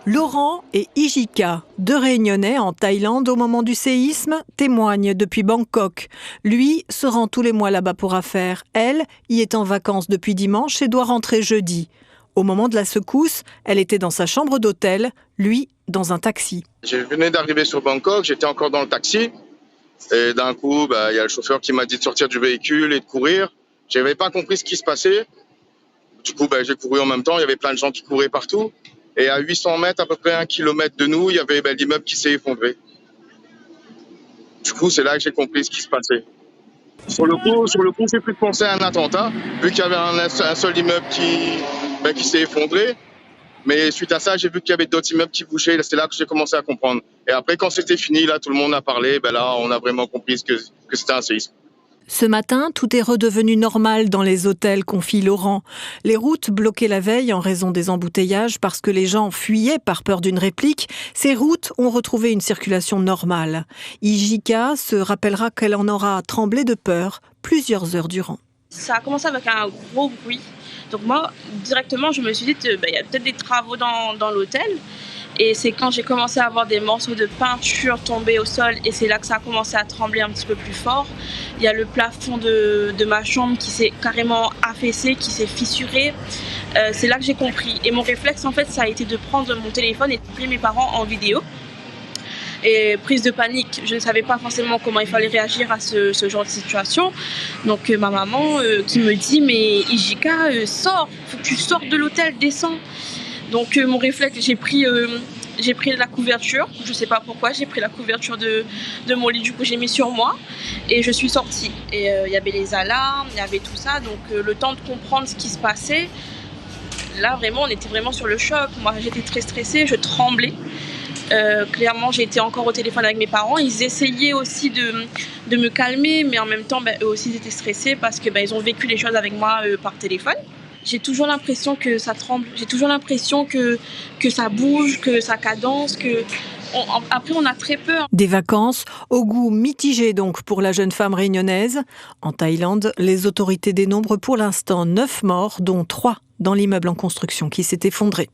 Laurent et Ijika, deux Réunionnais en Thaïlande au moment du séisme, témoignent depuis Bangkok. Lui se rend tous les mois là-bas pour affaires. Elle y est en vacances depuis dimanche et doit rentrer jeudi. Au moment de la secousse, elle était dans sa chambre d'hôtel, lui dans un taxi. Je venais d'arriver sur Bangkok, j'étais encore dans le taxi. Et d'un coup, y a le chauffeur qui m'a dit de sortir du véhicule et de courir. Je n'avais pas compris ce qui se passait. Du coup, j'ai couru en même temps. Il y avait plein de gens qui couraient partout. Et à 800 mètres, à peu près 1 kilomètre de nous, il y avait l'immeuble qui s'est effondré. Du coup, c'est là que j'ai compris ce qui se passait. Sur le coup, j'ai pu penser à un attentat, vu qu'il y avait un seul immeuble qui s'est effondré. Mais suite à ça, j'ai vu qu'il y avait d'autres immeubles qui bougeaient. C'est là que j'ai commencé à comprendre. Et après, quand c'était fini, là, tout le monde a parlé. Là, on a vraiment compris que c'était un séisme. Ce matin, tout est redevenu normal dans les hôtels, confie Laurent. Les routes bloquées la veille en raison des embouteillages parce que les gens fuyaient par peur d'une réplique, ces routes ont retrouvé une circulation normale. Ijika se rappellera qu'elle en aura tremblé de peur plusieurs heures durant. Ça a commencé avec un gros bruit. Donc moi, directement, je me suis dit, il y a peut-être des travaux dans l'hôtel. Et c'est quand j'ai commencé à avoir des morceaux de peinture tombés au sol et c'est là que ça a commencé à trembler un petit peu plus fort. Il y a le plafond de ma chambre qui s'est carrément affaissé, qui s'est fissuré. C'est là que j'ai compris. Et mon réflexe, en fait, ça a été de prendre mon téléphone et d'appeler mes parents en vidéo. Et prise de panique, je ne savais pas forcément comment il fallait réagir à ce genre de situation. Donc ma maman qui me dit « Mais Ijika, sors, faut que tu sortes de l'hôtel, descends ». Donc mon réflexe, j'ai pris la couverture, je ne sais pas pourquoi, j'ai pris la couverture de mon lit, du coup j'ai mis sur moi et je suis sortie. Et il y avait les alarmes, il y avait tout ça, donc le temps de comprendre ce qui se passait, là vraiment on était vraiment sur le choc. Moi j'étais très stressée, je tremblais. Clairement j'ai été encore au téléphone avec mes parents, ils essayaient aussi de me calmer, mais en même temps eux aussi ils étaient stressés parce que ils ont vécu les choses avec moi par téléphone. J'ai toujours l'impression que ça tremble, j'ai toujours l'impression que ça bouge, que ça cadence, après on a très peur. Des vacances au goût mitigé donc pour la jeune femme réunionnaise. En Thaïlande, les autorités dénombrent pour l'instant 9 morts, dont 3 dans l'immeuble en construction qui s'est effondré.